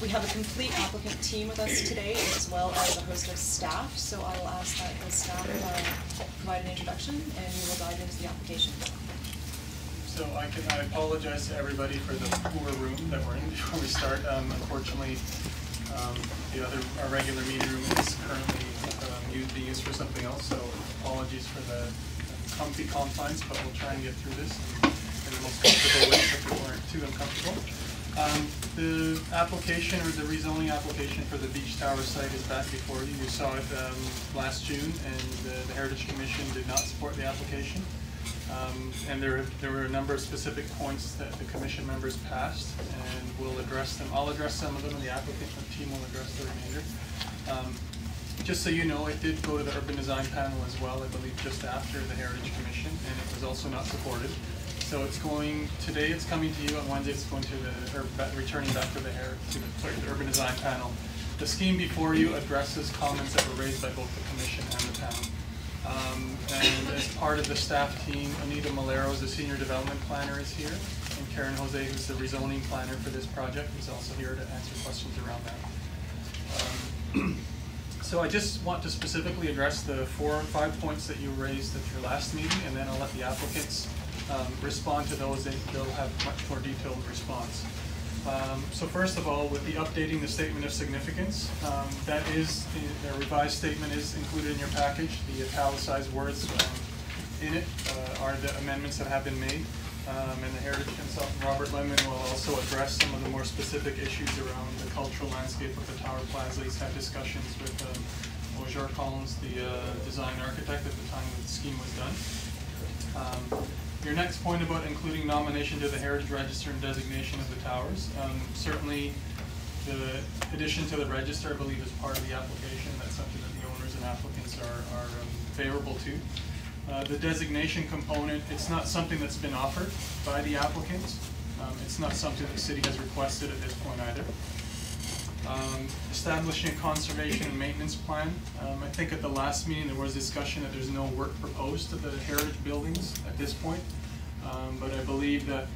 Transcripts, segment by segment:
We have a complete applicant team with us today, as well as a host of staff, so I will ask that the staff provide an introduction, and we will dive into the application. So I apologize to everybody for the poor room that we're in before we start. Unfortunately, our regular meeting room is currently being used for something else, so apologies for the comfy confines, but we'll try and get through this in the most comfortable way so people aren't too uncomfortable. The application, or the rezoning application for the beach tower site, is back before you. You saw it last June, and the Heritage Commission did not support the application. And there were a number of specific points that the commission members passed, and we'll address them. I'll address some of them, and the applicant team will address the remainder. Just so you know, it did go to the urban design panel as well, I believe just after the Heritage Commission, and it was also not supported. So it's going, today it's coming to you, on Wednesday it's going to returning back to the urban design panel. The scheme before you addresses comments that were raised by both the commission and the panel. And as part of the staff team, Anita Malero, the senior development planner, is here, and Karen Jose, who's the rezoning planner for this project, is also here to answer questions around that. So I just want to specifically address the 4 or 5 points that you raised at your last meeting, and then I'll let the applicants respond to those. They'll have much more detailed response. So first of all, with the updating the statement of significance, that is, the revised statement is included in your package. The italicized words in it are the amendments that have been made. And the Heritage consultant, Robert Lemon, will also address some of the more specific issues around the cultural landscape of the Tower Plaza. He's had discussions with Auger Collins, the design architect, at the time the scheme was done. Your next point about including nomination to the Heritage Register and designation of the towers. Certainly the addition to the register, I believe, is part of the application. That's something that the owners and applicants are favorable to. The designation component, it's not something that's been offered by the applicant. It's not something the city has requested at this point either. Establishing a conservation and maintenance plan. I think at the last meeting there was discussion that there's no work proposed to the heritage buildings at this point, but I believe that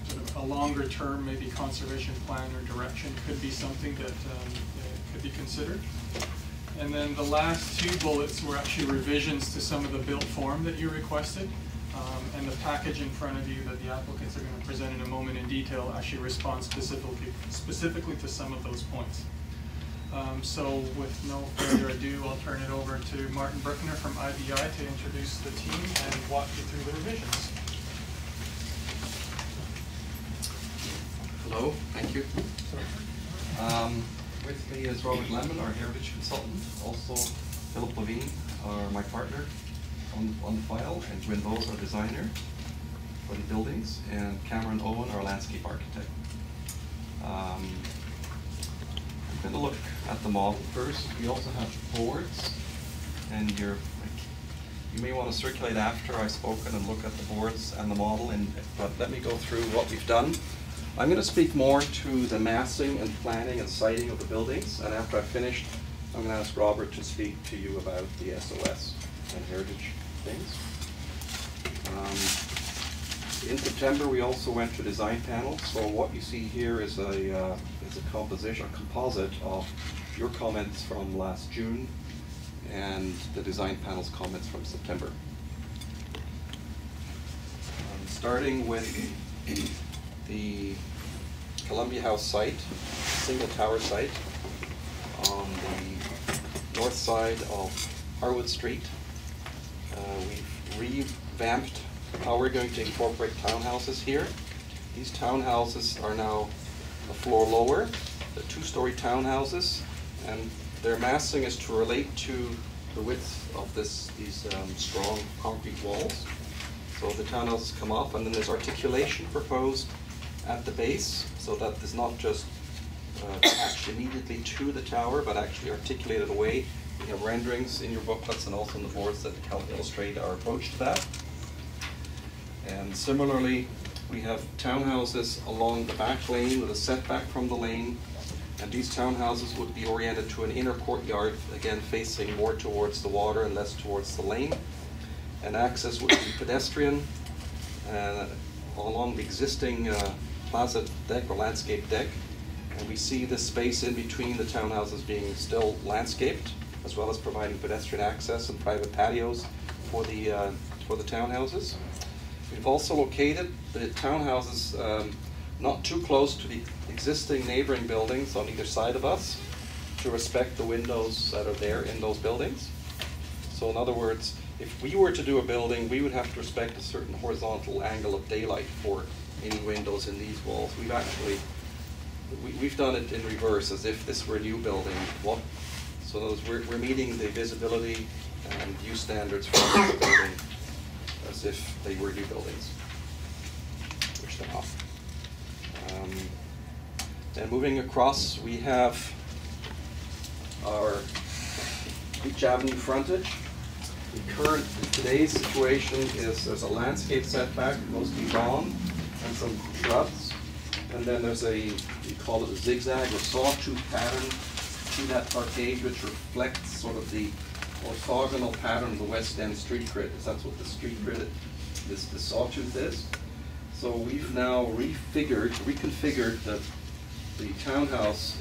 sort of a longer term, maybe conservation plan or direction could be something that could be considered. And then the last 2 bullets were actually revisions to some of the built form that you requested. And the package in front of you that the applicants are going to present in a moment in detail actually responds specifically to some of those points. So with no further ado, I'll turn it over to Martin Bruckner from IBI to introduce the team and walk you through the revisions. Hello, thank you. With me is Robert Lemon, our heritage consultant, also Philip Levine, my partner on the file, and Gwyn Bowes, our designer for the buildings, and Cameron Owen, our landscape architect. I'm going to look at the model first. We also have boards, and you may want to circulate after I've spoken and look at the boards and the model, but let me go through what we've done. I'm going to speak more to the massing and planning and siting of the buildings, and after I've finished, I'm going to ask Robert to speak to you about the SOS and heritage things. In September, we also went to design panels. So what you see here is a composite of your comments from last June and the design panel's comments from September. Starting with the Columbia House site, single tower site on the north side of Harwood Street. We've revamped how we're going to incorporate townhouses here. These townhouses are now a floor lower. They're 2-story townhouses, and their massing is to relate to the width of these strong concrete walls. So the townhouses come off, and then there's articulation proposed at the base, so that is not just attached immediately to the tower, but actually articulated away. We have renderings in your booklets and also in the boards that help illustrate our approach to that. And similarly, we have townhouses along the back lane with a setback from the lane, and these townhouses would be oriented to an inner courtyard, again facing more towards the water and less towards the lane. And access would be pedestrian along the existing plaza deck or landscape deck, And we see the space in between the townhouses being still landscaped, as well as providing pedestrian access and private patios for the townhouses. We've also located the townhouses not too close to the existing neighboring buildings on either side of us to respect the windows that are there in those buildings. So in other words, if we were to do a building, we would have to respect a certain horizontal angle of daylight for any windows in these walls. We've done it in reverse, as if this were a new building. So in other words, we're meeting the visibility and view standards for the building as if they were new buildings, which they're not. And moving across, we have our Beach Avenue frontage. Today's situation is there's a landscape setback, mostly lawn, and some shrubs. And then there's we call it a zigzag or sawtooth pattern to that parkade, which reflects sort of the orthogonal pattern of the West End street grid. That's what the street grid, the sawtooth is. So we've now reconfigured the townhouses,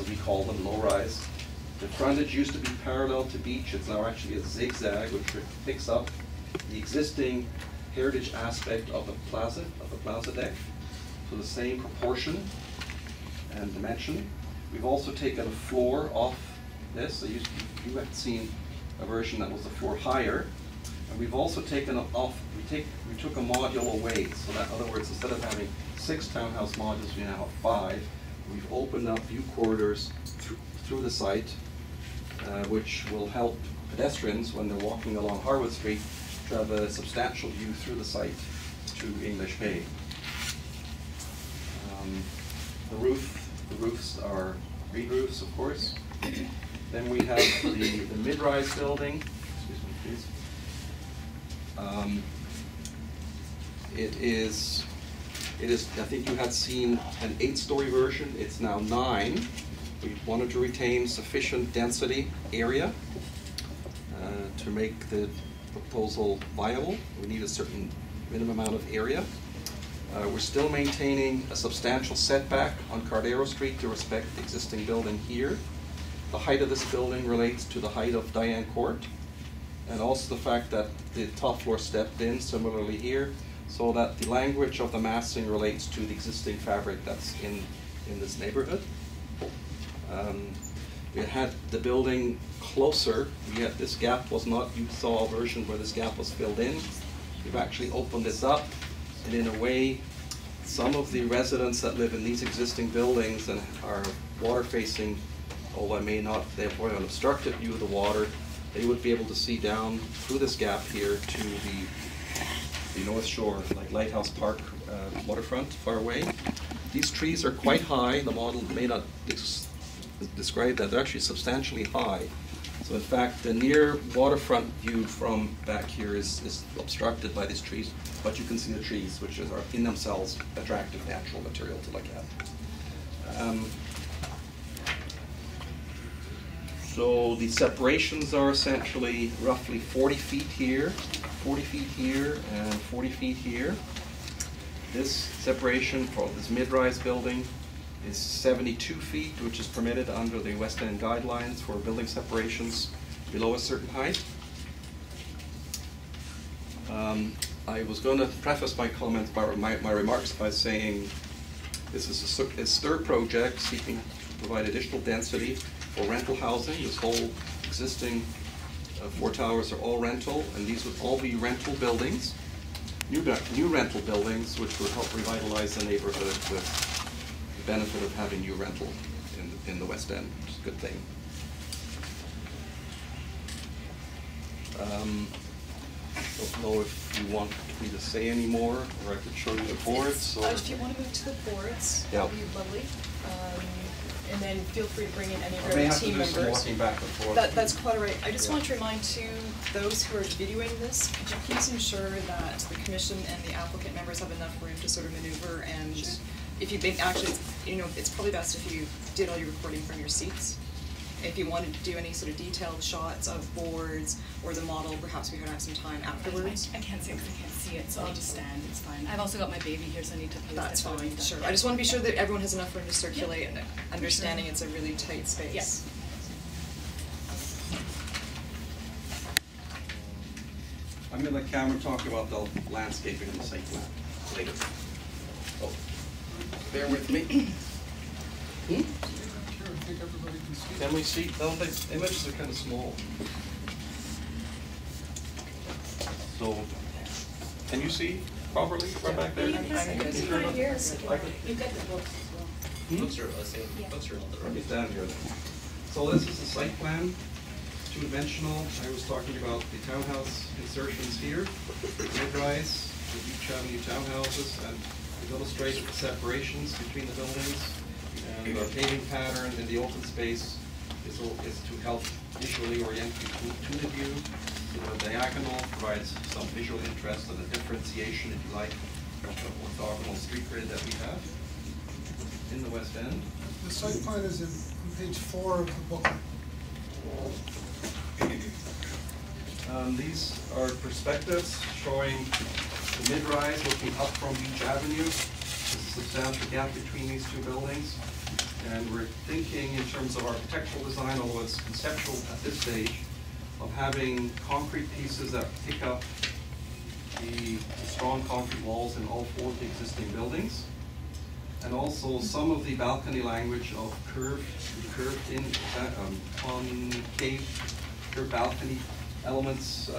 we call them, low-rise. The frontage used to be parallel to beach. It's now actually a zigzag, which picks up the existing heritage aspect of the plaza deck. So the same proportion and dimension. We've also taken a floor off this. So you had seen a version that was a floor higher. And we've also taken off, we took a module away. So that, in other words, instead of having 6 townhouse modules, we now have 5. We've opened up view corridors through the site, which will help pedestrians when they're walking along Harwood Street to have a substantial view through the site to English Bay. The roofs are green roofs, of course. Then we have the mid-rise building. Excuse me, please. It is, I think you had seen an 8-story version. It's now 9. We wanted to retain sufficient density area to make the proposal viable. We need a certain minimum amount of area. We're still maintaining a substantial setback on Cardero Street to respect the existing building here. The height of this building relates to the height of Diane Court, and also the fact that the top floor stepped in similarly here, so that the language of the massing relates to the existing fabric that's in this neighborhood. We had the building closer. This gap was not, you saw a version where this gap was filled in. We've actually opened this up, and in a way, some of the residents that live in these existing buildings and are water facing, although they have an obstructed view of the water, they would be able to see down through this gap here to the North Shore, like Lighthouse Park waterfront, far away. These trees are quite high. The model may not describe that. They're actually substantially high. So in fact, the near waterfront view from back here is obstructed by these trees, but you can see the trees, which are in themselves attractive natural material to look at. So the separations are essentially roughly 40 feet here, 40 feet here, and 40 feet here. This separation for this mid-rise building is 72 feet, which is permitted under the West End guidelines for building separations below a certain height. I was going to preface my comments, my remarks by saying this is a STIR project seeking to provide additional density for rental housing. This whole existing 4 towers are all rental, and these would all be rental buildings, new rental buildings, which would help revitalize the neighborhood with benefit of having new rental in the West End, which is a good thing. Don't know if you want me to say any more, or I could show you the boards. If you want to move to the boards, yeah, that would be lovely. And then feel free to bring in any of I may your have team to do some members. walking back and forth. That's quite all right. I just want to remind those who are videoing this, could you please ensure that the commission and the applicant members have enough room to sort of maneuver, and if you think actually, it's probably best if you did all your recording from your seats. If you wanted to do any sort of detailed shots of boards or the model, perhaps we could have some time afterwards. I can't see because I can't see. see it, so I'll just stand, it's fine. I've also got my baby here, so I need to place That's it fine, sure. I just want to be sure that everyone has enough room to circulate and understanding sure. it's a really tight space. Yeah. I'm gonna let Cameron talk about the landscaping and the site plan later. Oh, bear with me. Sure, I think everybody can see. Can we see? No, the images are kind of small. So, can you see properly right back there? I'm good. You've got the books as well. Books are, let's say, books are on the Let me road. stand here then. So this is the site plan, two-dimensional. I was talking about the townhouse insertions here, mid-rise, the Beach Avenue townhouses, and we've illustrated the separations between the buildings. And the paving pattern in the open space is to help visually orient you to the view. The diagonal provides some visual interest and a differentiation, if you like, of the orthogonal street grid that we have in the West End. The site plan is on page 4 of the booklet. These are perspectives showing the mid-rise looking up from Beach Avenue. There's a substantial gap between these two buildings. And we're thinking in terms of architectural design, although it's conceptual at this stage, of having concrete pieces that pick up the strong concrete walls in all 4 of the existing buildings. And also some of the balcony language of curved balcony elements,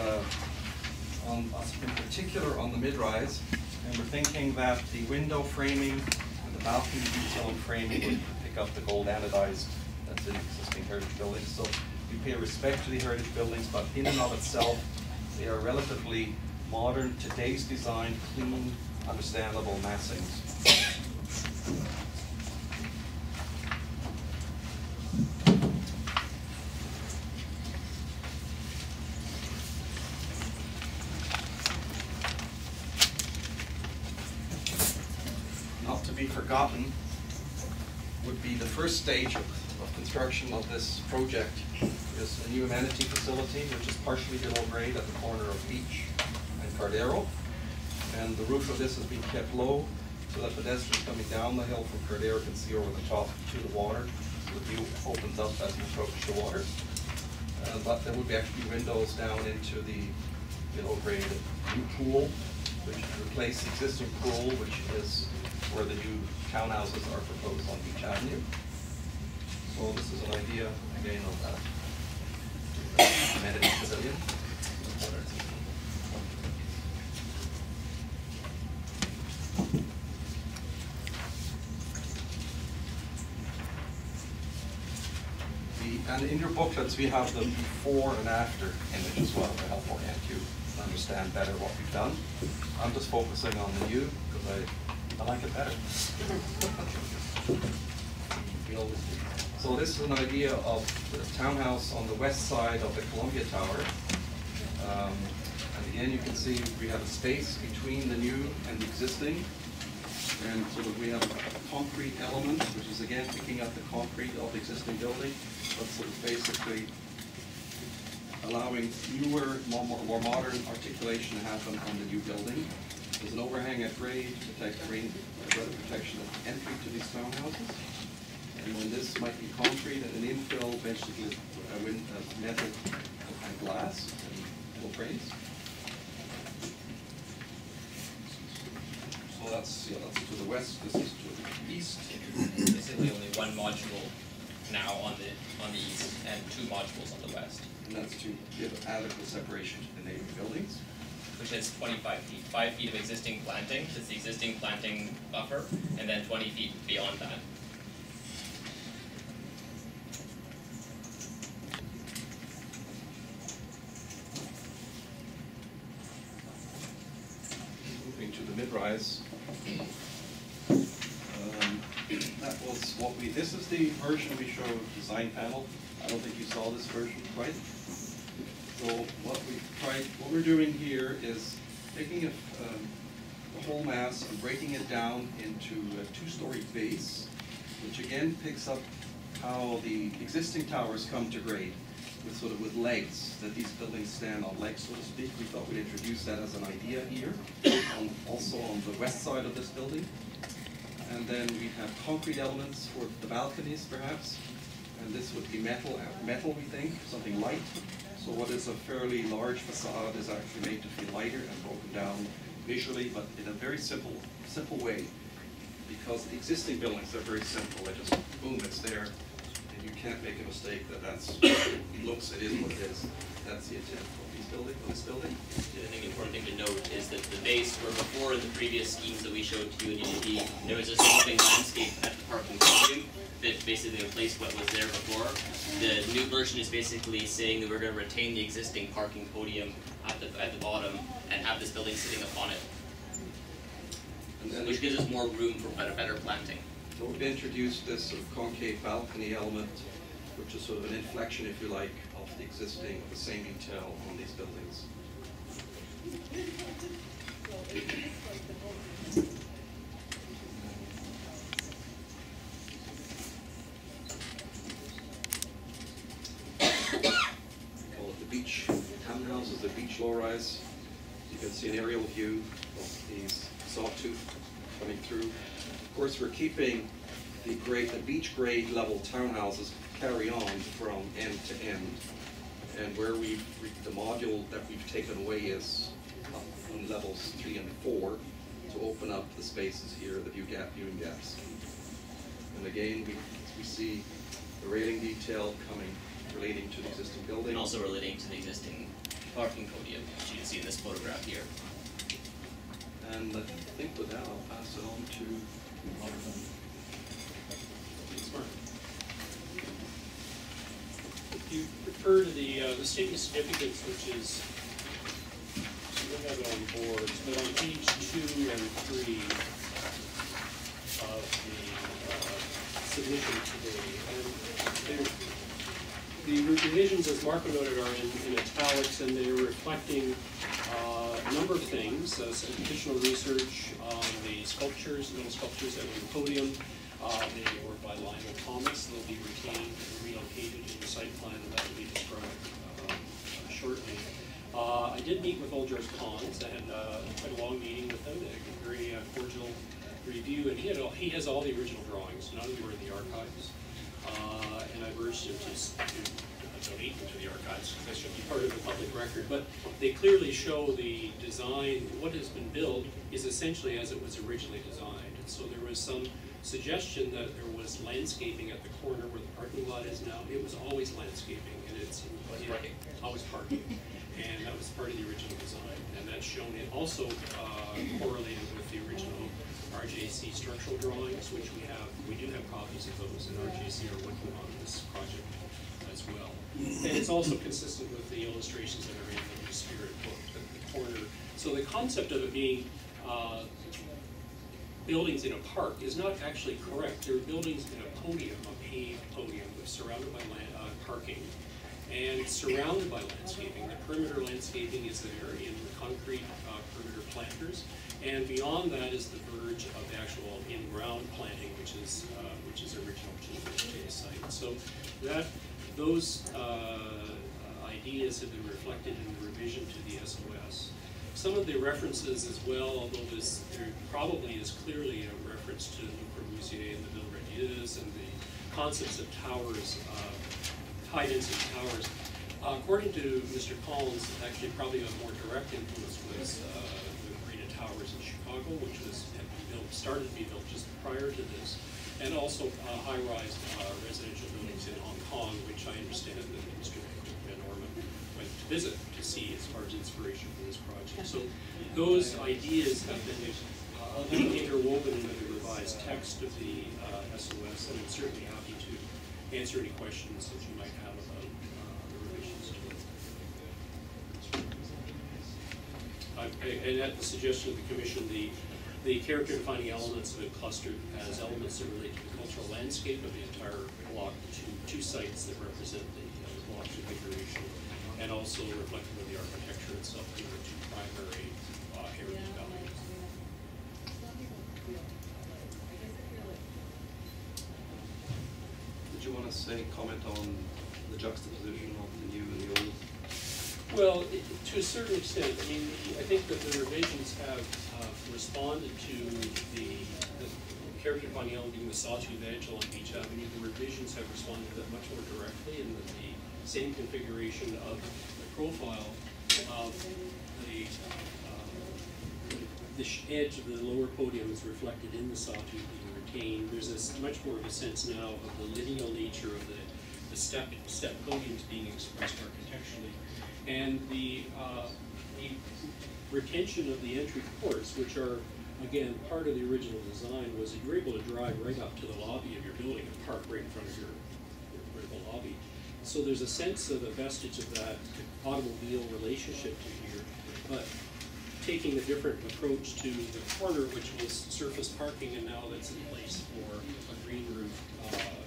in particular on the mid-rise. And we're thinking that the window framing and the balcony detail and framing would pick up the gold anodized that's in existing heritage buildings. So we pay respect to the heritage buildings, but in and of itself, they are relatively modern, today's design, clean, understandable massings. Not to be forgotten would be the first stage of construction of this project is a new amenity facility, which is partially below grade at the corner of Beach and Cardero. And the roof of this has been kept low so that pedestrians coming down the hill from Cardero can see over the top to the water. So the view opens up as you approach the water. But there would be actually windows down into the below grade new pool, which would replace the existing pool, which is where the new townhouses are proposed on Beach Avenue. So this is an idea, again, of that amenity pavilion. And in your booklets, we have the before and after image as well to help orient you and understand better what we've done. I'm just focusing on the new because I like it better. So this is an idea of the townhouse on the west side of the Columbia Tower. And again, you can see we have a space between the new and the existing. And so that we have a concrete element, which is again picking up the concrete of the existing building, but sort of basically allowing newer, more modern articulation to happen on the new building. There's an overhang at grade to protect rain, weather protection at the entry to these townhouses. And then this might be concrete and an infill, basically metal and glass and metal frames. So that's to the west. This is to the east. Basically only one module now on the east and 2 modules on the west. And that's to give adequate separation to the neighboring buildings. Which is 25 feet. 5 feet of existing planting, that's the existing planting buffer, and then 20 feet beyond that. Moving to the mid-rise. That was what this is the version we showed, design panel. I don't think you saw this version quite. So what we're doing here is taking the whole mass and breaking it down into a 2-story base, which again picks up how the existing towers come to grade. sort of with legs, that these buildings stand on legs, so to speak. We thought we'd introduce that as an idea here, also on the west side of this building. And then we have concrete elements for the balconies, perhaps. And this would be metal, we think, something light. So what is a fairly large facade is actually made to feel lighter and broken down visually, but in a very simple way. Because the existing buildings are very simple. They just, boom, it's there. And you can't make a mistake that it looks, it is what it is. That's the intent of this building. The other important thing to note is that the base, where before in the previous schemes that we showed to you in Unity, there was a sloping landscape at the parking podium that basically replaced what was there before. The new version is basically saying that we're going to retain the existing parking podium at the bottom and have this building sitting upon it, which gives us more room for better planting. So we've introduced this sort of concave balcony element, which is sort of an inflection, if you like, of the existing, the same detail on these buildings. We call it the beach townhouses, the beach low-rise. You can see an aerial view of these sawtooth coming through. Of course, we're keeping the beach grade level townhouses carry on from end to end. And where the module that we've taken away is up on levels 3 and 4 to open up the spaces here, the viewing gaps. And again, we see the railing detail relating to the existing building. And also relating to the existing parking podium, as you can see in this photograph here. And I think with that, I'll pass it on to Robert. If you refer to the statement of significance, which is, so we don't have it on boards, but on page 2 and 3 of the submission today, and the revisions, as Marco noted, are in italics, and they're reflecting a number of things, some additional research on the sculptures, little sculptures that were in the podium. They were by Lionel Thomas. They'll be retained and relocated in the site plan, and that will be described shortly. I did meet with Old George Pons. I had quite a long meeting with him, a very cordial review, and he has all the original drawings. None of them were in the archives, and I've urged him to donate them to the archives because that should be part of the public record. But they clearly show the design. What has been built is essentially as it was originally designed, and so there was some suggestion that there was landscaping at the corner where the parking lot is now. It was always landscaping, and it's always parking, and that was part of the original design, and that's shown. It also correlated with the original RJC structural drawings, which we do have copies of those, and RJC are working on this project as well. And it's also consistent with the illustrations that are in the Spirit book at the corner. So the concept of it being buildings in a park is not actually correct. There are buildings in a podium, a paved podium, surrounded by parking, and surrounded by landscaping. The perimeter landscaping is there in the concrete perimeter planters, and beyond that is the verge of the actual in-ground planting, which is original to the site. So those ideas have been reflected in the revision to the SOS. Some of the references as well, although there probably is clearly a reference to Le Corbusier and the Villedieu's and the concepts of towers, high-density towers. According to Mr. Collins, actually probably a more direct influence was the Marina Towers in Chicago, which started to be built just prior to this, and also high-rise residential buildings in Hong Kong, which I understand that Mr. Van Orman went to visit to see as far as inspiration for this project. So those ideas have been interwoven into the revised text of the SOS, and I'm certainly happy to answer any questions that you might have about the revisions to it. And at the suggestion of the Commission, the character defining elements have been clustered as elements that relate to the cultural landscape of the entire block, two sites that represent the block configuration, and also reflective of the architecture itself in the two primary heritage values. The you want to say, comment on the juxtaposition of the new and the old? Well, to a certain extent, I mean, I think that the revisions have responded to the character Paniel being the sawtooth edge along Beach Avenue. The revisions have responded to that much more directly, and that the same configuration of the profile of the edge of the lower podium is reflected in the sawtooth being retained. There's much more of a sense now of the lineal nature of the step podiums being expressed architecturally. And the retention of the entry courts, which are, again, part of the original design, was that you're able to drive right up to the lobby of your building and park right in front of your lobby. So there's a sense of a vestige of that automobile relationship to here, but taking a different approach to the corner, which was surface parking, and now that's in place for a green roof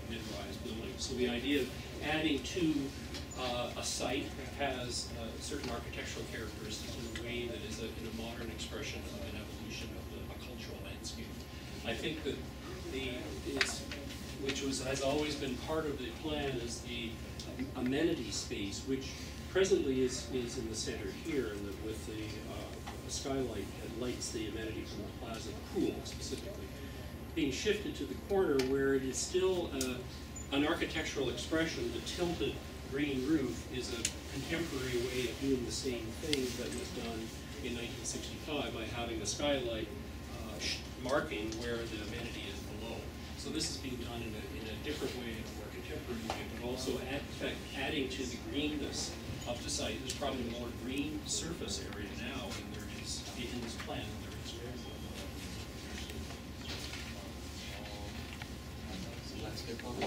mid-rise building. So the idea of adding to a site that has certain architectural characteristics in a way that is in a modern expression of an evolution of a cultural landscape. I think that which has always been part of the plan, is the amenity space, which presently is in the center here, and with the skylight that lights the amenity from the plaza, pool specifically, being shifted to the corner where it is still an architectural expression. The tilted green roof is a contemporary way of doing the same thing that was done in 1965 by having the skylight marking where the amenity is below. So this is being done in a different way, in a more contemporary way, but also adding to the greenness of the site. There's probably more green surface area now than there is in this plan.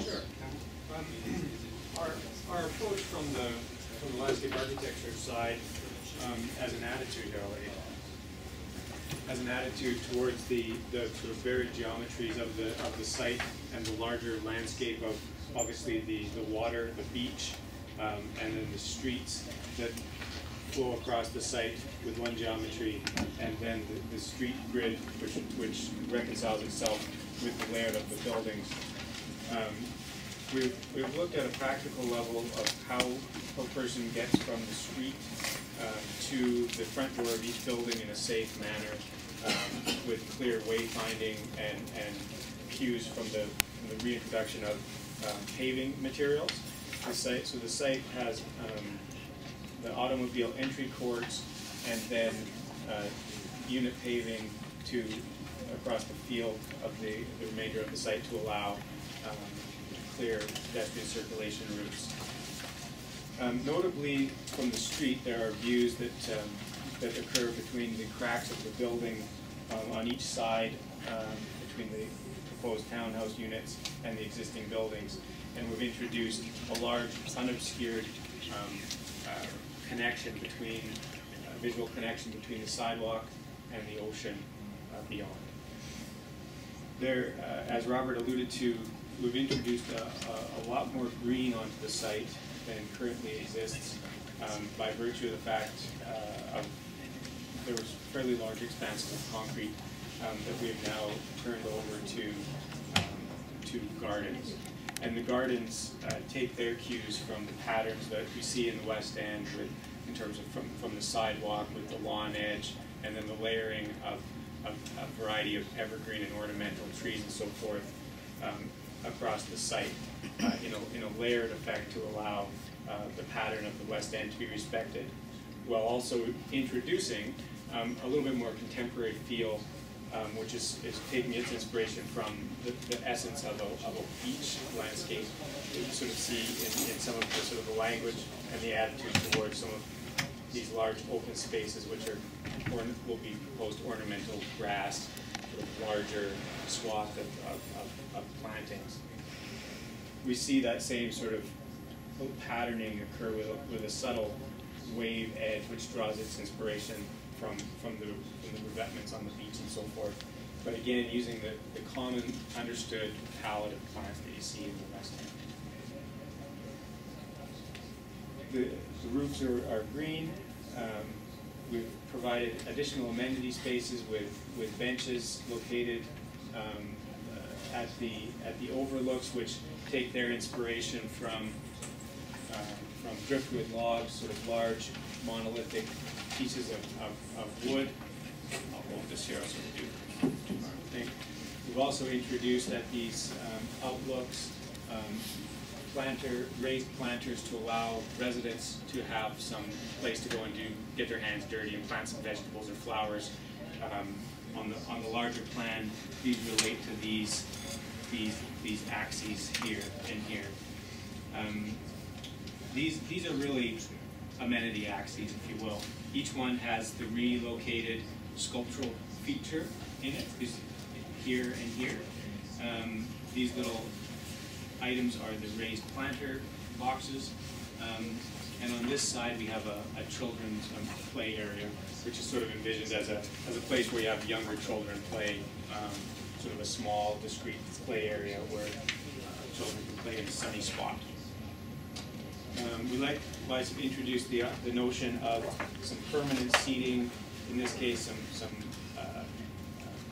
Sure. Our approach from the landscape architecture side, as an attitude towards the sort of varied geometries of the site and the larger landscape of obviously the water, the beach, and then the streets that flow across the site with one geometry, and then the street grid which reconciles itself with the layout of the buildings. We've looked at a practical level of how a person gets from the street to the front door of each building in a safe manner, with clear wayfinding and cues from the reintroduction of paving materials. So the site has the automobile entry courts, and then unit paving across the field of the remainder of the site to allow clear pedestrian circulation routes. Notably, from the street, there are views that occur between the cracks of the building on each side, between the proposed townhouse units and the existing buildings. And we've introduced a large unobscured visual connection between the sidewalk and the ocean beyond. There, as Robert alluded to, we've introduced a lot more green onto the site than currently exists, by virtue of the fact there was fairly large expanses of concrete that we have now turned over to gardens. And the gardens take their cues from the patterns that we see in the West End, in terms of from the sidewalk with the lawn edge, and then the layering of a variety of evergreen and ornamental trees and so forth across the site in a layered effect to allow the pattern of the West End to be respected, while also introducing a little bit more contemporary feel, which is taking its inspiration from the essence of a beach landscape. You sort of see in some of the sort of the language and the attitude towards some of these large open spaces, which will be proposed ornamental grass, sort of larger swath of plantings. We see that same sort of patterning occur with a subtle wave edge, which draws its inspiration from the revetments on the beach and so forth. But again, using the common understood palette of plants that you see in the West End. The roofs are green. We've provided additional amenity spaces with benches located at the overlooks, which take their inspiration from driftwood logs, sort of large monolithic pieces of wood. I'll hold this here, I'll sort of do my thing. We've also introduced at these outlooks raised planters to allow residents to have some place to go and get their hands dirty and plant some vegetables or flowers. On the larger plan, these relate to these axes here and here. These are really amenity axes, if you will. Each one has the relocated sculptural feature in it, here and here. These little items are the raised planter boxes. And on this side we have a children's play area, which is sort of envisioned as a place where you have younger children play, sort of a small, discrete play area where children can play in a sunny spot. We likewise have introduced the notion of some permanent seating, in this case some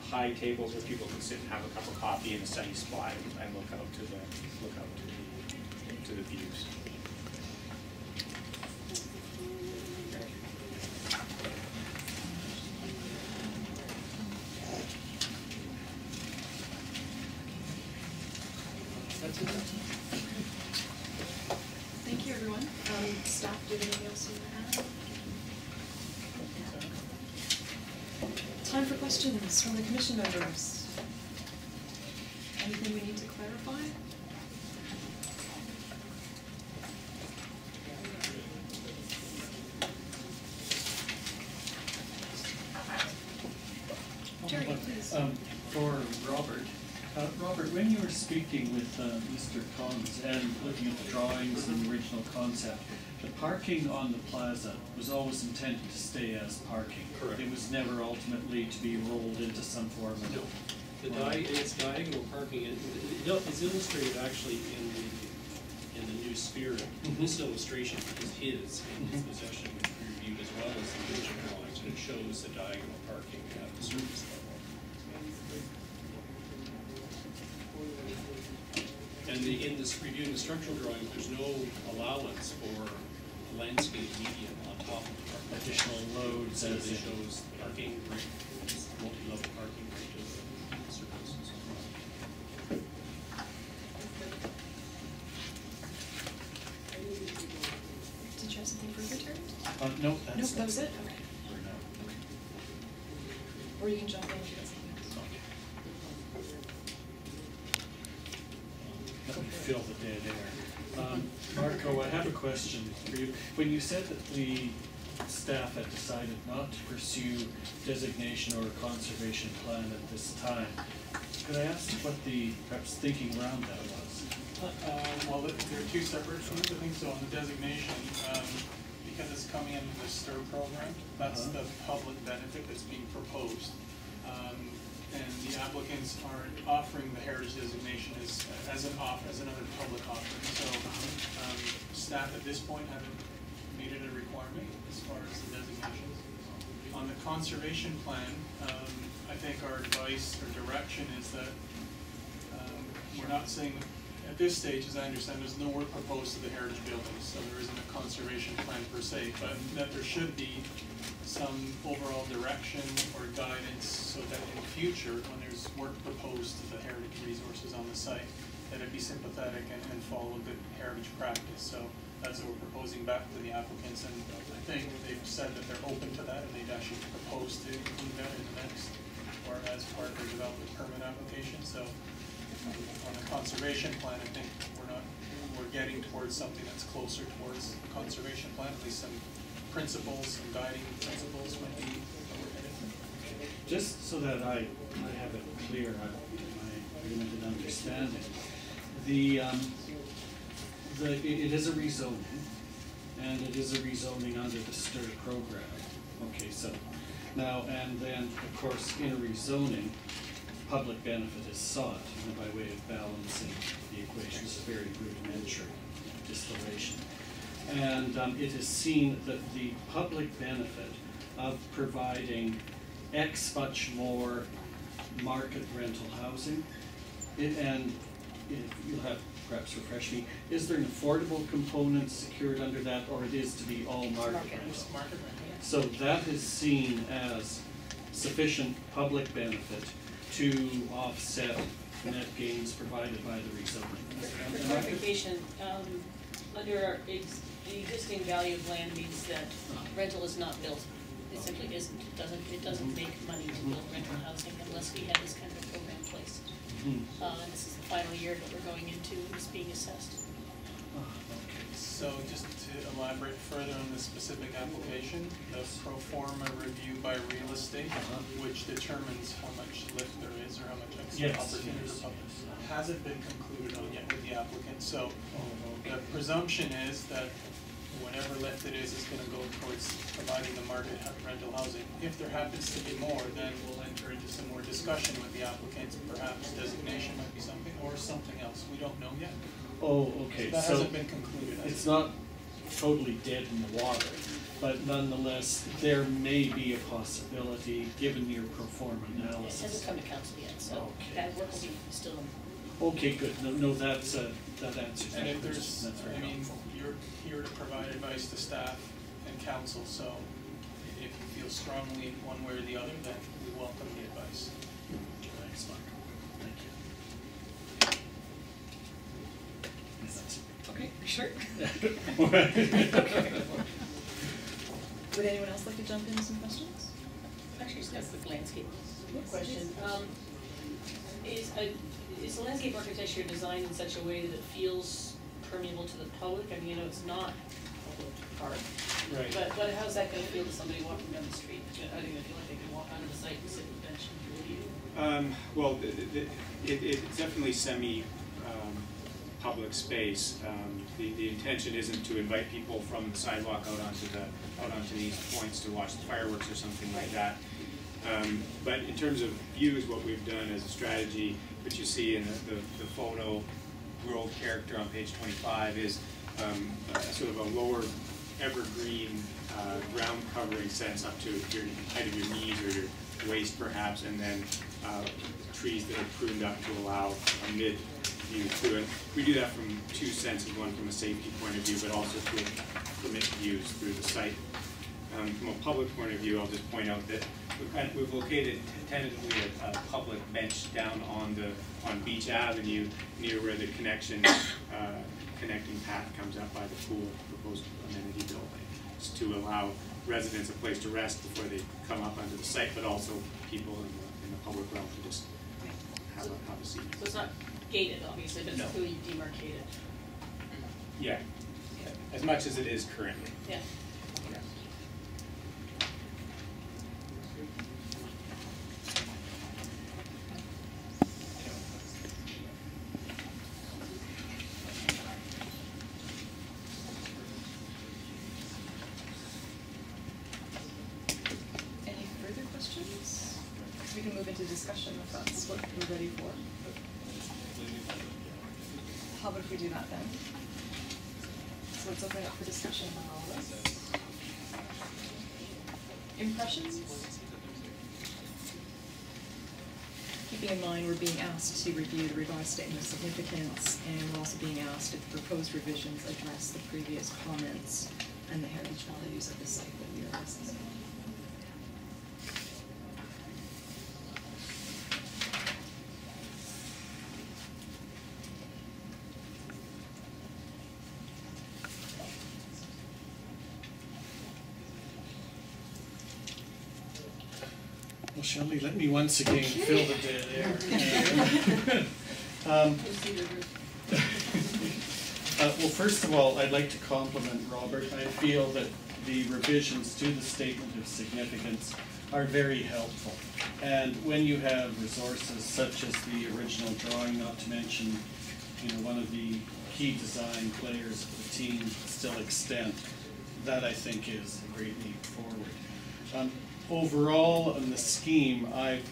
high tables where people can sit and have a cup of coffee in a sunny spot and look out to the views. Thank you, everyone. Staff, do you have anything else you want to add? Time for questions from the commission members. Anything we need to clarify? Jerry, please. For Robert. Robert, when you were speaking with Mr. Cons and looking at the drawings and the original concept, the parking on the plaza was always intended to stay as parking. Correct. It was never ultimately to be rolled into some form of... No. It's diagonal parking, and it's illustrated actually in the new spirit. This illustration is his, in his possession, reviewed as well as the original drawings, and it shows the diagonal parking at the surface level. And in this reviewing the structural drawings, there's no allowance for landscape medium on top of the parking. Additional loads So as it it shows parking, multi-level parking right to the surfaces. Did you have something further, Terry? No, No, that's... that was it? Okay. For now. Or you can jump in if you got something else. Let me fill the dead air. Marco, I have a question for you. When you said that the staff had decided not to pursue designation or a conservation plan at this time, could I ask what the perhaps thinking around that was? Well, there are two separate things, I think. So on the designation, because it's coming into the STIR program, that's the public benefit that's being proposed. And the applicants are offering the heritage designation as another public offering. So staff at this point haven't made it a requirement as far as the designations. On the conservation plan, I think our advice or direction is that we're not saying, at this stage, as I understand, there's no work proposed to the heritage buildings, so there isn't a conservation plan per se, but that there should be some overall direction or guidance so that in the future, when there's work proposed to the heritage resources on the site, that it be sympathetic and follow good heritage practice. So that's what we're proposing back to the applicants, and I think they've said that they're open to that, and they've actually proposed to include that in the next, or as part of their development permit application. So on the conservation plan, I think we're getting towards something that's closer towards the conservation plan, at least some principles, some guiding principles might be where we're headed. Just so that I have it clear, my limited understanding, it is a rezoning, and it is a rezoning under the STIR program. Okay, so now, and then, of course, in a rezoning, public benefit is sought, by way of balancing the equation. It's a very rudimentary distillation. And it is seen that the public benefit of providing X much more market rental housing And if you'll have perhaps refresh me, is there an affordable component secured under that, or it is to be all market rent? Market rent. So that is seen as sufficient public benefit to offset net gains provided by the rezoning. For clarification, under the existing value of land means that rental is not built. It simply isn't. It doesn't make money to build rental housing unless we have this kind of a program in place. And this is the final year that we're going into, and it's being assessed. So just to elaborate further on the specific application, the pro forma review by real estate, which determines how much lift there is or how much extra opportunity for public, hasn't been concluded on yet with the applicant. So the presumption is that whatever lift it is going to go towards providing the market rental housing. If there happens to be more, then we'll enter into some more discussion with the applicants. Perhaps designation might be something or something else. We don't know yet. Oh, okay. So that hasn't been concluded. It's not totally dead in the water, but nonetheless, there may be a possibility, given your pro forma analysis. It hasn't come to council yet, so that work will be still in. Okay, good. No, that answers And that if there's, question. That's very helpful. you're here to provide advice to staff and council, so if you feel strongly one way or the other, then we welcome the advice. Thanks, Mark. Thank you. Okay, sure. Okay. Would anyone else like to jump in with some questions? Actually, just a quick landscape question. Is the landscape architecture designed in such a way that it feels permeable to the public? I mean, you know, it's not a public park. Right. But how's that going to feel to somebody walking down the street? Are they going to feel like they can walk onto the site and sit on the bench and review? Well, it's definitely public space. The intention isn't to invite people from the sidewalk out onto these points to watch the fireworks or something like that. But in terms of views, what we've done as a strategy, which you see in the photo world character on page 25, is sort of a lower evergreen ground covering sense up to your height of your knees or your waist perhaps, and then trees that are pruned up to allow a mid view to it. We do that from two senses, one from a safety point of view, but also to permit views through the site. From a public point of view, I'll just point out that we've located tentatively a public bench down on Beach Avenue near where the connecting path comes up by the pool, proposed amenity building. It's to allow residents a place to rest before they come up onto the site, but also people in the public realm to just have a seat. So it's not gated, obviously, but it's clearly demarcated. Yeah, as much as it is currently. Yeah. Any further questions? We can move into discussion if that's what we're ready for. How about if we do that then? So let's open it up for discussion on all of this. Impressions? Keeping in mind we're being asked to review the revised statement of significance, and we're also being asked if the proposed revisions address the previous comments and the heritage values of the site that we are assessing. Well, Shelley, let me once again fill the dead air. Well, first of all, I'd like to compliment Robert. I feel that the revisions to the statement of significance are very helpful. And when you have resources such as the original drawing, not to mention, one of the key design players of the team still extant, that I think is a great leap forward. Overall, in the scheme, I've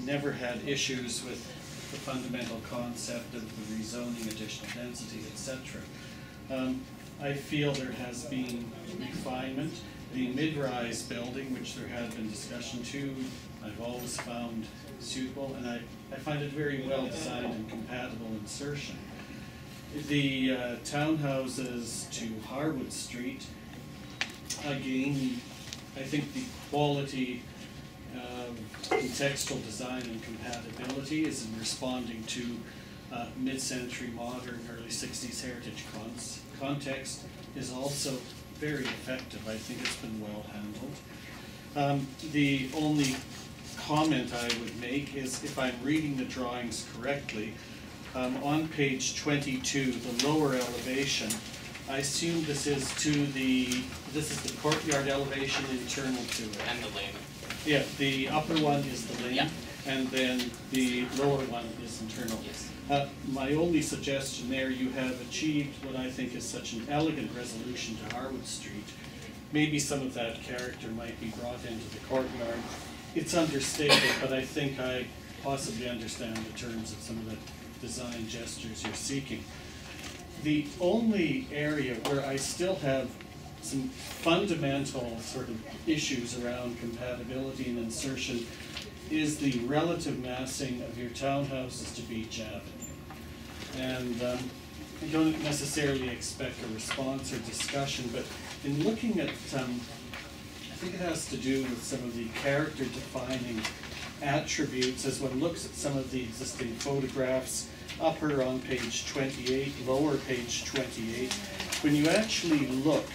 never had issues with the fundamental concept of the rezoning, additional density, etc. I feel there has been refinement. The mid-rise building, which there had been discussion to, I've always found suitable, and I find it very well designed and compatible insertion. The townhouses to Harwood Street, again, I think the quality of contextual design and compatibility is in responding to mid-century modern, early 60s heritage context is also very effective. I think it's been well handled. The only comment I would make is, if I'm reading the drawings correctly, on page 22, the lower elevation, I assume this is the courtyard elevation internal to it. And the lane. Yeah, the upper one is the lane, Yeah. and then the lower one is internal. Yes. My only suggestion there, you have achieved what I think is such an elegant resolution to Harwood Street. Maybe some of that character might be brought into the courtyard. It's understated, but I think I possibly understand the terms of some of the design gestures you're seeking. The only area where I still have some fundamental sort of issues around compatibility and insertion is the relative massing of your townhouses to Beach Avenue. And I don't necessarily expect a response or discussion, but in looking at, I think it has to do with some of the character defining attributes as one looks at some of the existing photographs, upper on page 28, lower page 28. When you actually look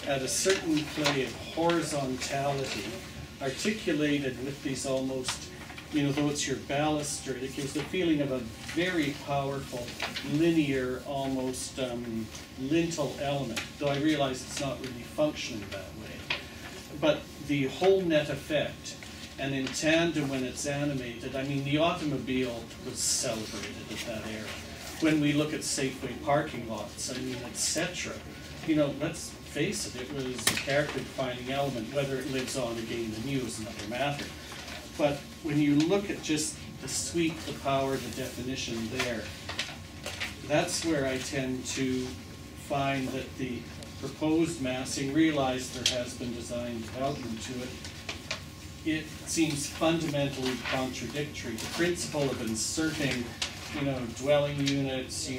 at a certain play of horizontality articulated with these almost, though it's your balustrade, it gives the feeling of a very powerful, linear, almost lintel element, though I realize it's not really functioning that way. But the whole net effect, and in tandem when it's animated, I mean, the automobile was celebrated at that era. When we look at Safeway parking lots, I mean, etc., let's face it, it was a character-defining element. Whether it lives on again anew is another matter. But when you look at just the sweep, the power, the definition there, that's where I tend to find that the proposed massing, realize there has been design development to it, it seems fundamentally contradictory. The principle of inserting, dwelling units,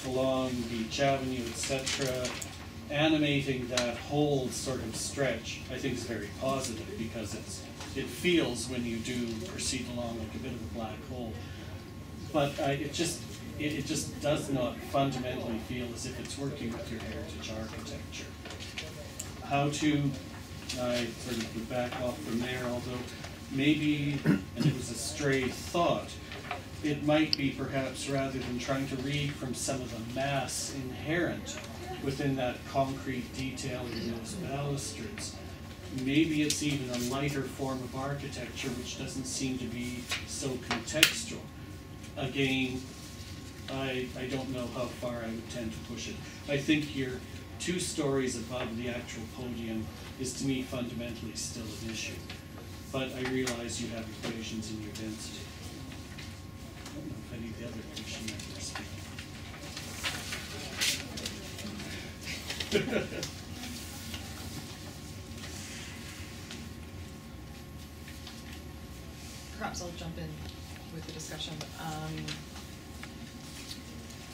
along Beach Avenue, etc., animating that whole sort of stretch, I think is very positive, because it feels, when you do proceed along, like a bit of a black hole. But it just does not fundamentally feel as if it's working with your heritage architecture. How to, I sort of would back off from there, although maybe, and it was a stray thought, it might be perhaps, rather than trying to read from some of the mass inherent within that concrete detail in those balustrades, maybe it's even a lighter form of architecture which doesn't seem to be so contextual. Again, I don't know how far I would tend to push it. I think your 2 stories above the actual podium is, to me, fundamentally still an issue. But I realize you have equations in your density. I don't know if any of the other commission members speak. Perhaps I'll jump in with the discussion.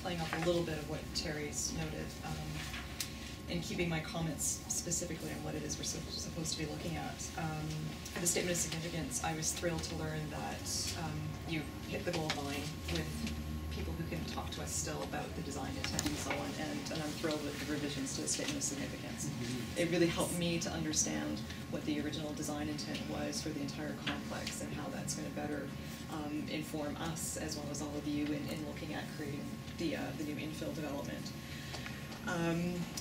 Playing off a little bit of what Terry's noted, and keeping my comments specifically on what it is we're supposed to be looking at. For the statement of significance, I was thrilled to learn that you hit the goal line with people who can talk to us still about the design intent and so on, and I'm thrilled with the revisions to the statement of significance. It really helped me to understand what the original design intent was for the entire complex and how that's going to better inform us, as well as all of you, in looking at creating the new infill development.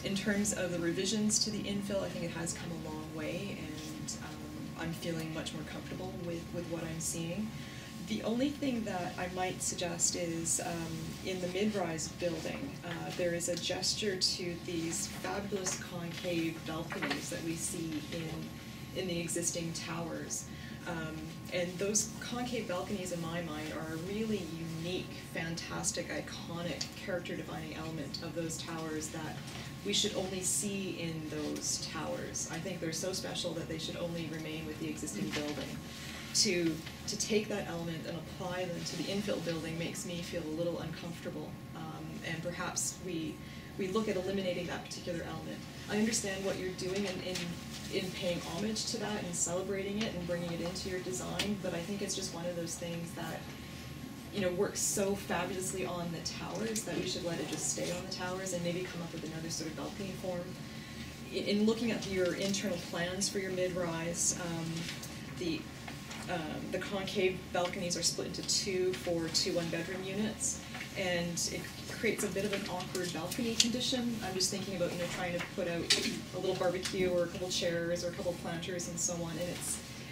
In terms of the revisions to the infill, I think it has come a long way, and I'm feeling much more comfortable with what I'm seeing. The only thing that I might suggest is in the mid-rise building, there is a gesture to these fabulous concave balconies that we see in the existing towers. And those concave balconies, in my mind, are a really unique, fantastic, iconic, character-defining element of those towers that we should only see in those towers. I think they're so special that they should only remain with the existing building. to take that element and apply them to the infill building makes me feel a little uncomfortable. And perhaps we look at eliminating that particular element. I understand what you're doing in paying homage to that and celebrating it and bringing it into your design, but I think it's just one of those things that, you know, works so fabulously on the towers that we should let it just stay on the towers and maybe come up with another sort of balcony form. In looking at your internal plans for your mid-rise, the concave balconies are split into two for 2 one-bedroom units, and it creates a bit of an awkward balcony condition. I'm just thinking about, you know, trying to put out a little barbecue or a couple chairs or a couple planters and so on, and it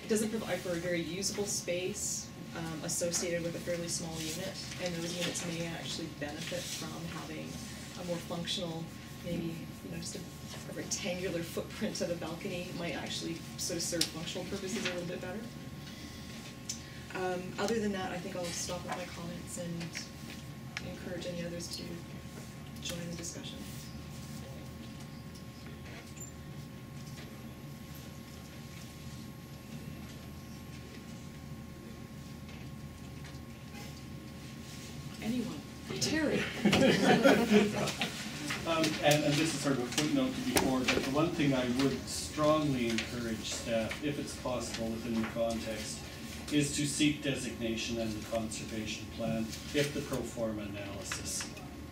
doesn't provide for a very usable space associated with a fairly small unit, and those units may actually benefit from having a more functional, maybe, you know, just a rectangular footprint of a balcony might actually sort of serve functional purposes a little bit better. Other than that, I think I'll stop with my comments and encourage any others to join the discussion. Anyone? Terry? And this is sort of a footnote to before, but the one thing I would strongly encourage staff, if it's possible within the context, is to seek designation and the conservation plan if the pro forma analysis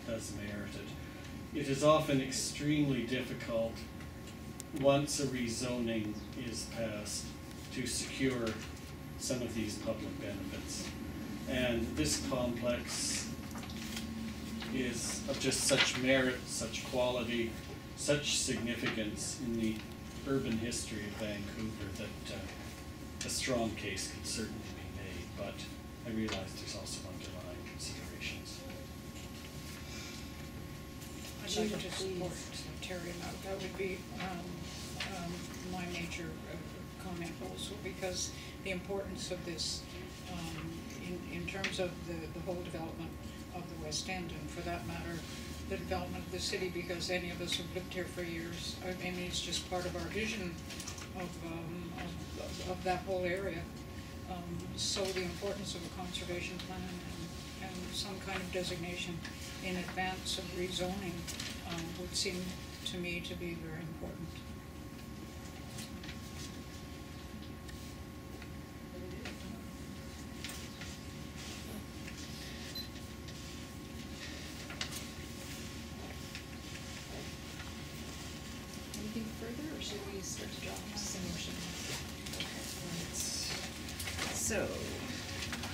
does merit it. It is often extremely difficult, once a rezoning is passed, to secure some of these public benefits. And this complex is of just such merit, such quality, such significance in the urban history of Vancouver that a strong case can certainly be made, but I realize there's also underlying considerations. I'd like to support Terry, and that would be my major comment also, because the importance of this in terms of the whole development of the West End, and for that matter, the development of the city, because any of us who've lived here for years, I mean, it's just part of our vision of that whole area. So the importance of a conservation plan and some kind of designation in advance of rezoning would seem to me to be very important. Anything further, or should we start to draw some motion? So,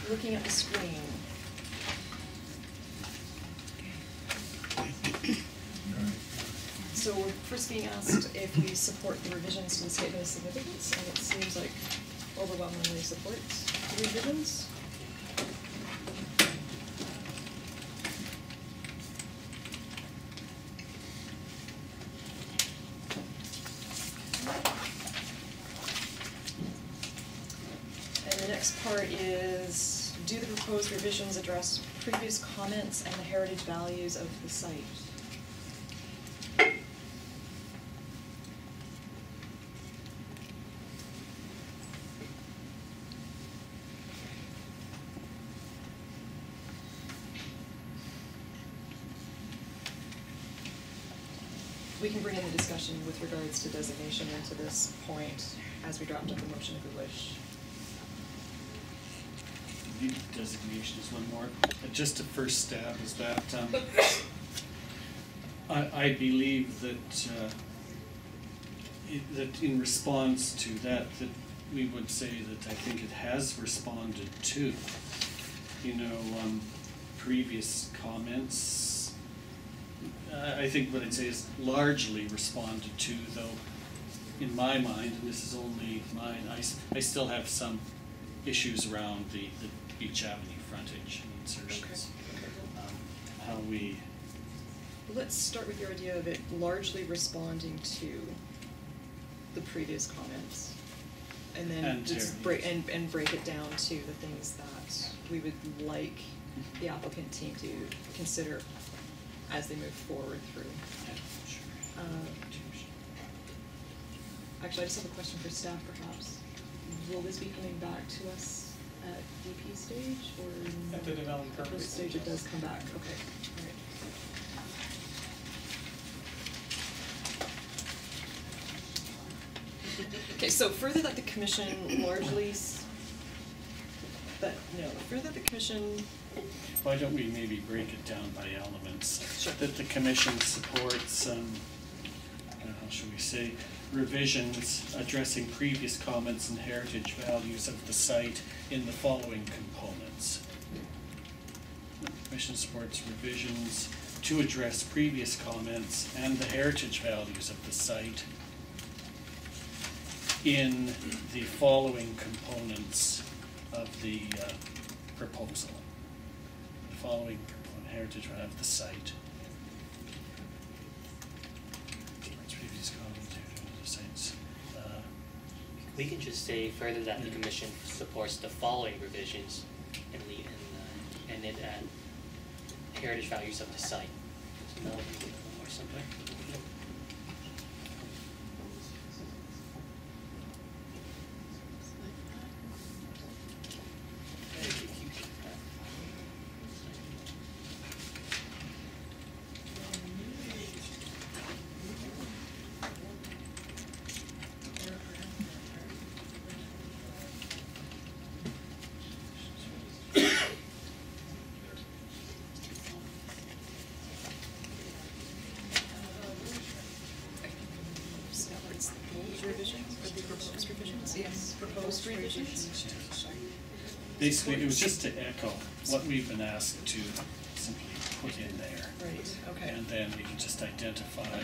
looking at the screen. So we're first being asked if we support the revisions to the statement of significance, and it seems like overwhelmingly support the revisions. Next part is, do the proposed revisions address previous comments and the heritage values of the site? We can bring in the discussion with regards to designation into this point as we draft up the motion if we wish. Designation is one more. Just a first stab is that I believe that that in response to that we would say that I think it has responded to, you know, previous comments. I think what I'd say is largely responded to, though in my mind, and this is only mine, I still have some issues around the Beach Avenue frontage and insertions. Okay. How we... Let's start with your idea of it largely responding to the previous comments, and then just break it down to the things that we would like the applicant team to consider as they move forward through. Yeah, sure. Actually, I just have a question for staff, perhaps. will this be coming back to us at DP stage or? At the development At purpose this stage it does come back, okay, all right. Okay, so further that the commission largely, further the commission. Why don't we maybe break it down by elements? Sure. That the commission supports, how shall we say, revisions addressing previous comments and heritage values of the site in the following components. The commission supports revisions to address previous comments and the heritage values of the site in the following components of the proposal. The following component, heritage of the site. Previous comments, heritage of the sites. We can just say further that the commission supports the following revisions and leave and it add heritage values of the site. So that would be a little more simpler. Revisions, or the proposed revisions? Yes, proposed revisions. Basically, it was just to echo what we've been asked to simply put in there. Right, okay. And then we can just identify, the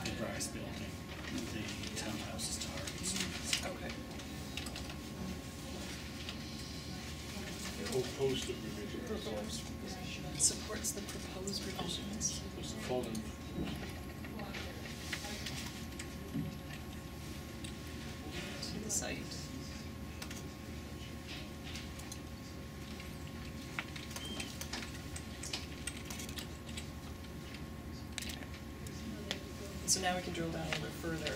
mid-rise building, the townhouses to Harwood Street. Okay. Proposed revisions. Proposed supports the proposed revisions. Following. To the site. So now we can drill down a little bit further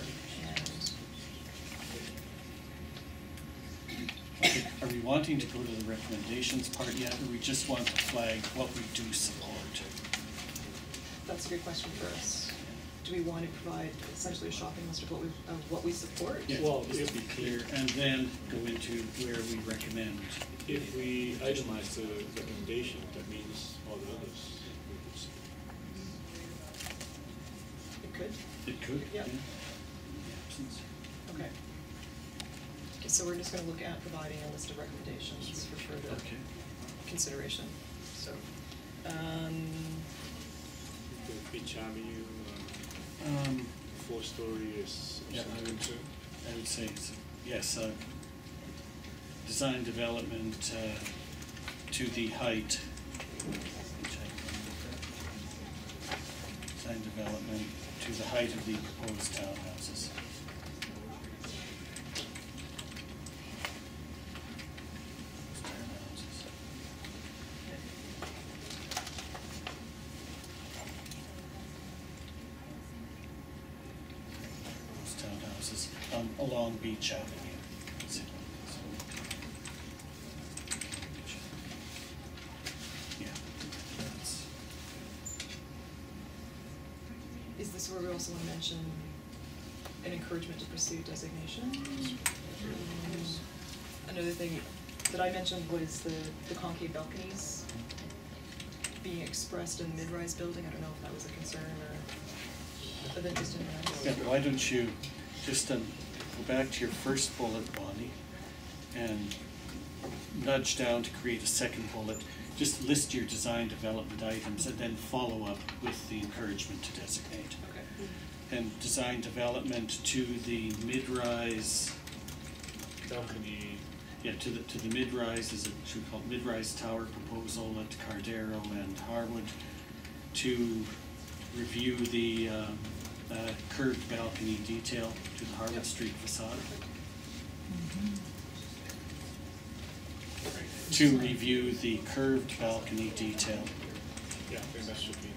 and. Okay, are we wanting to go to the recommendations part yet, or we just want to flag what we do support? That's a good question for us. Do we want to provide essentially a shopping list of what we support? Yeah, well, just to be clear, and then go into where we recommend. If we itemize the recommendation, that means all the others. It could? It could, Yep. yeah. Okay. Okay, so we're just gonna look at providing a list of recommendations for further consideration. So, Beach Avenue, 4-story is Yeah, concern. I would say, yes, design development to the height. Design development to the height of the proposed townhouses. Townhouses along Beach Avenue. Yeah. is this where we also want to mention an encouragement to pursue designation? Another thing that I mentioned was the concave balconies being expressed in the mid-rise building. I don't know if that was a concern or of interest in that. Yeah, why don't you just go back to your first bullet, Bonnie, and nudge down to create a second bullet. Just list your design development items and then follow up with the encouragement to designate. Okay. And design development to the mid-rise balcony. Yeah, to the mid-rise, is it should we call it mid-rise tower proposal at Cardero and Harwood to review the curved balcony detail to the Harwood Street facade. To review the curved balcony detail. Yeah, I think that should be.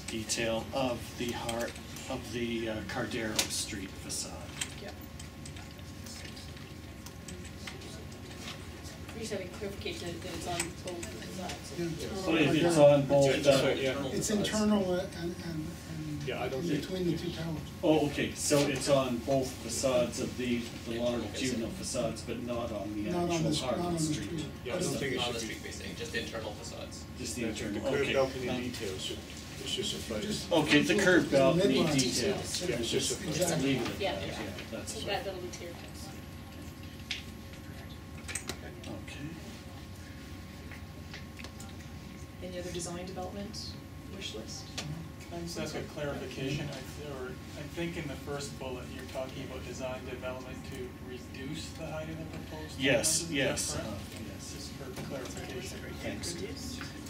Detail of the Cardero Street facade. Yeah. We're just having clarification that it's on both sides. So it's on both, It's internal and Yeah, I don't think. between the two towers. oh, okay, so it's on both facades of the longitudinal facades, but not on the Not on the actual not on Harwood the Street. street. Yeah, I don't think it Not on the should be. street facing, just internal facades. Just the The internal, curb okay. balcony details should suffice. Just- Okay, the curb balcony Midline. details. Yeah, it's just a- Exactly. Leave it, Yeah. that's So fine. that'll be clear text. Okay. Any other design development wish list? Can I just ask a clarification? I think in the first bullet, you're talking about design development to reduce the height of the proposed Yes, townhouses, is that yes, correct? yes. Just for clarification. Thanks. No,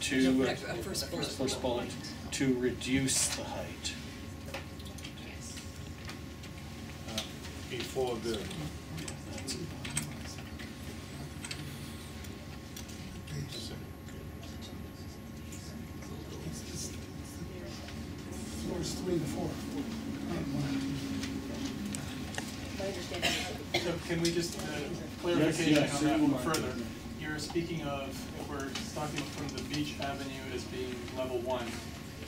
To, first bullet. first bullet, to reduce the height. Before the, Floors 3 to 4. Not 1 and 2. My understanding is So can we just, clarification yes, on that certainly, one Mark. further? You're speaking of, if we're talking from the Beach Avenue as being level 1.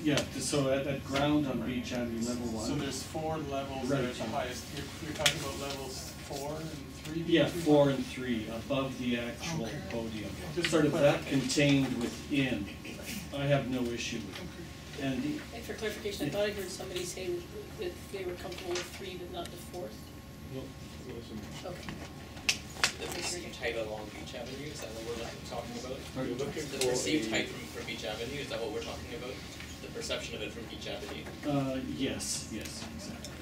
Yeah, so at ground on Beach Avenue, level So 1. there's 4 levels that are Right. the highest. You're talking about levels 4 and 3? Yeah, 4 and 3, above the actual Okay. podium. Just Sort of that clarification. contained within. I have no issue with it. And And for clarification, I thought I heard somebody say that they were comfortable with 3 but not the 4th. no, it wasn't. Okay. The perceived height along Beach Avenue, is that what we're talking about? You're looking The for perceived a- height from Beach Avenue, is that what we're talking about? The perception of it from Beach Avenue? yes, exactly.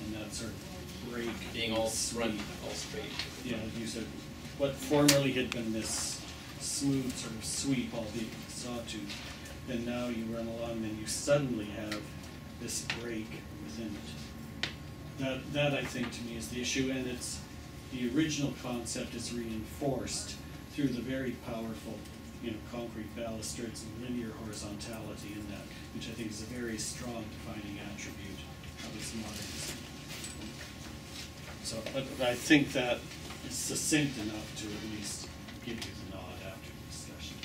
And that sort of break. Being all sweep. front, all straight. Yeah, you said what formerly had been this smooth sort of sweep, albeit sawtooth, and now you run along and you suddenly have this break within it. That I think to me is the issue, and it's, the original concept is reinforced through the very powerful, concrete balustrades and linear horizontality in that, which I think is a very strong defining attribute of its modernism. So, but I think that is succinct enough to at least give you the nod after the discussion.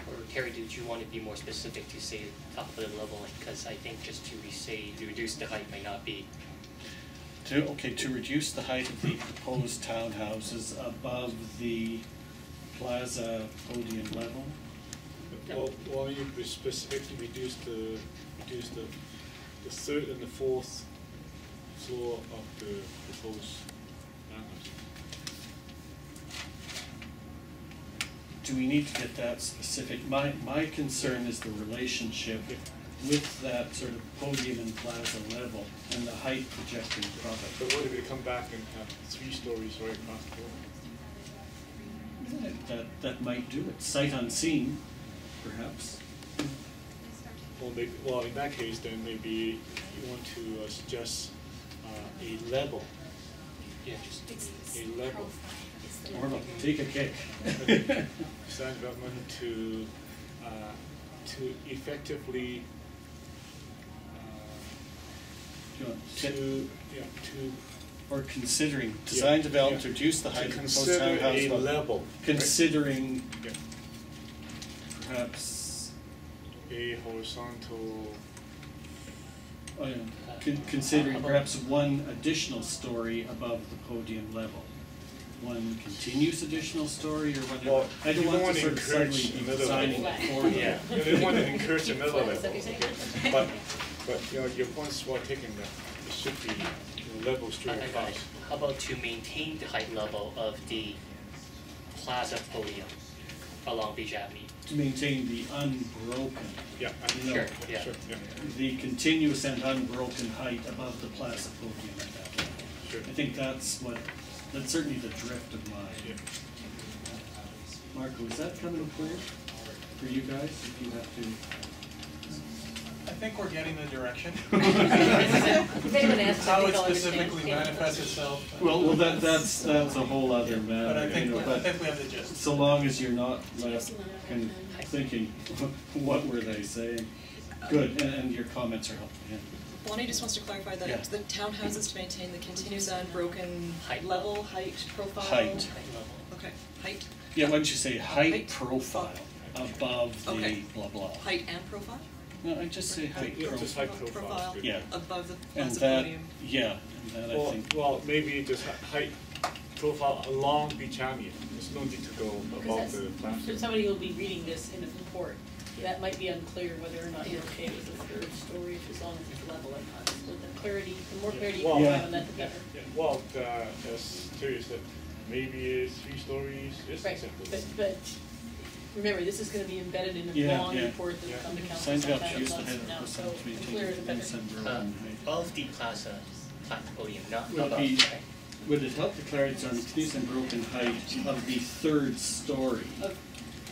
Or Terry, did you want to be more specific to say top of the level? Because I think just to say to reduce the height might not be. To reduce the height of the proposed townhouses above the plaza podium level. Why don't you specifically reduce the third and the fourth floor of the proposed townhouse? Do we need to get that specific? My concern is the relationship with that sort of podium and plaza level and the height projecting above it. But what if we come back and have 3 stories right across the board? That might do it. Sight unseen, perhaps. Well, in that case, then maybe you want to suggest a level. Yeah, just A level. Or take a kick. Design development to effectively to or considering design development to reduce the height of the proposed townhouse a level. Considering Right? perhaps A horizontal. considering perhaps one additional story above the podium level. One continuous additional story or whatever. Well, I don't you want want to to sort of suddenly encourage be another designing level. it for you. Yeah. You don't want to encourage another Is that level. what you're saying? But your point's well taken that it should be level straight across. How about to maintain the height level of the plaza podium along Beach Avenue? To maintain the unbroken, Yeah, I know. Sure, yeah. Sure, yeah, the continuous and unbroken height above the plaza podium at that level. sure. I think that's certainly the drift of mine. Yeah. Marco, is that coming clear for you guys, if you have to? I think we're getting the direction. If anyone asks, I How think it I'll specifically understand. manifests itself. Well, that's a whole other matter. But I think, you know, I think we have the gist. so long as you're not left kind of thinking, what were they saying? Good, and your comments are helpful, yeah. Bonnie just wants to clarify that Yeah. the townhouses to maintain the continuous and unbroken Height level, height, profile. Height. Okay, height, Yeah, why don't you say height Height. profile above the Okay. blah blah. height and profile? No, I just say height Yeah, just profile. height profile is good. Yeah. Above the And plaza that, podium. yeah, and that I Well, think, well, maybe just height profile along Beach Avenue. There's no need to go above Because the that's, platform. somebody will be reading this in a report, that might be unclear whether or not you're okay with the third story, as long as it's level or not. So the clarity, the more clarity you Well, can Yeah. have on that, the better. Yeah, well, as Terry said, maybe 3 stories is Right, acceptable. but remember, this is gonna be embedded in a Yeah, long yeah. report that'll Yeah. come to council signs sometime up, use the months header from now, for so some to the clearer the better. Of the plaza podium, not Will above, be- right? would it help to clarity on continuous and broken height of the third story? Of-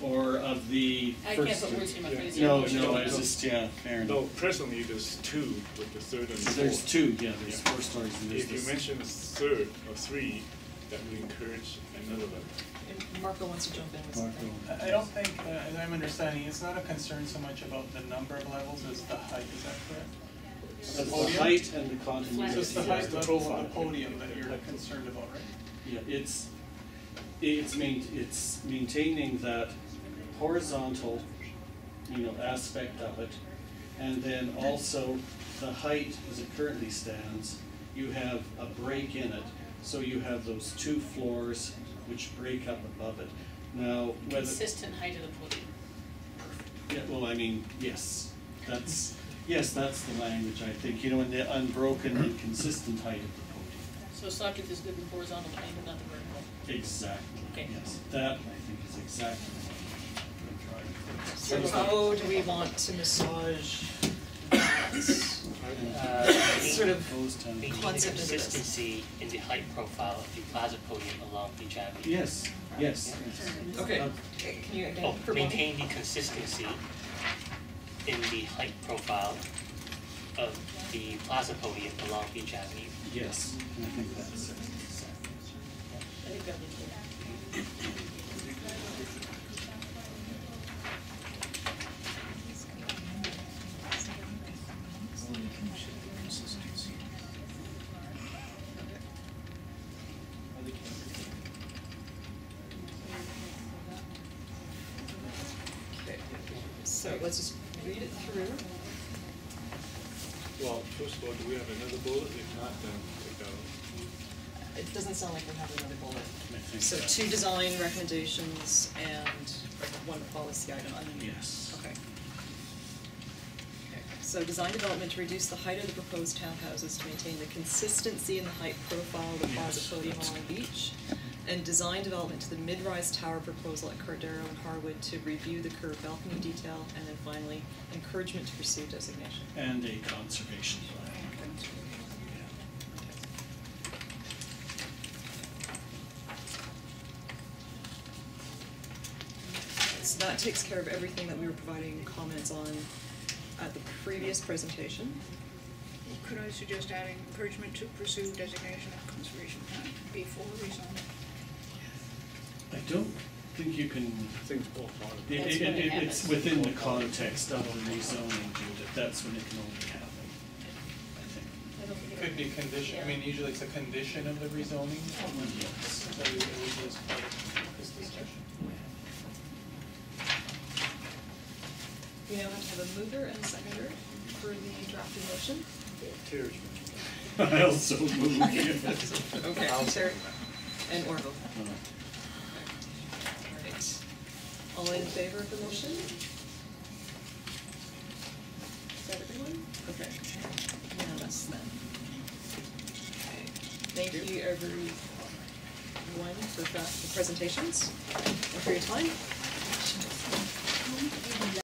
Or of the I first? can't put words in my face. No, no, I was just, yeah, fair No, enough. presently there's 2 with the third and fourth. There's 2, yeah, there's Yeah. 4 stories and there's If you this. mention a third or 3, that would encourage another level. And Marco wants to jump in with something. I don't think, as I'm understanding, it's not a concern so much about the number of levels as the height, is that correct? It's The the podium? height and the So continuity. it's the yes, height the level of profile. the podium that you're concerned about, right? Yeah, it's maintaining that horizontal, aspect of it. And then also the height as it currently stands, you have a break in it. So you have those 2 floors which break up above it. Now, whether. Consistent height of the podium. Yeah, well, I mean, yes, that's the language, I think, in the unbroken and consistent height of the podium. So subject is good in horizontal plane, but not the vertical. Exactly, Okay. yes, that I think is exactly what I'm trying to. So how do we want to massage that sort of Maintaining concept of this? consistency in the height profile of the plaza podium along Beach Avenue. Yes, yes. Okay, can you again, Oh, for Bonnie? maintain the consistency in the height profile of the plaza podium along Beach Avenue. Yes, and I think that's it. I think that'd be good. Okay, so let's just read it through. Well, first of all, do we have another bullet? If not, then take that off. It doesn't sound like we have another bullet. I think So that- 2 design recommendations and 1 policy item. Yes. Okay. Okay, so design development to reduce the height of the proposed townhouses to maintain the consistency in the height profile of the plaza Yes, podium that's along good. Beach. And design development to the mid-rise tower proposal at Cardero and Harwood to review the curved balcony detail. And then finally, encouragement to pursue designation. And a conservation plan. So that takes care of everything that we were providing comments on at the previous presentation. Could I suggest adding encouragement to pursue designation of conservation plan before rezoning? I don't think you can, Things both on. That's when it it's happens. within the context of the rezoning, Judith, that's when it can only happen, I think. I don't think it- Could be condition, I mean, usually it's a condition of the rezoning. Yes. So it was part of this discussion. We now have to have a mover and a seconder for the drafted motion. Terry. I also move it. Okay, Terry and Orville. Alright. All in favor of the motion? Is that everyone? Okay. Unanimous then. Okay. Thank you everyone for the presentations and for your time.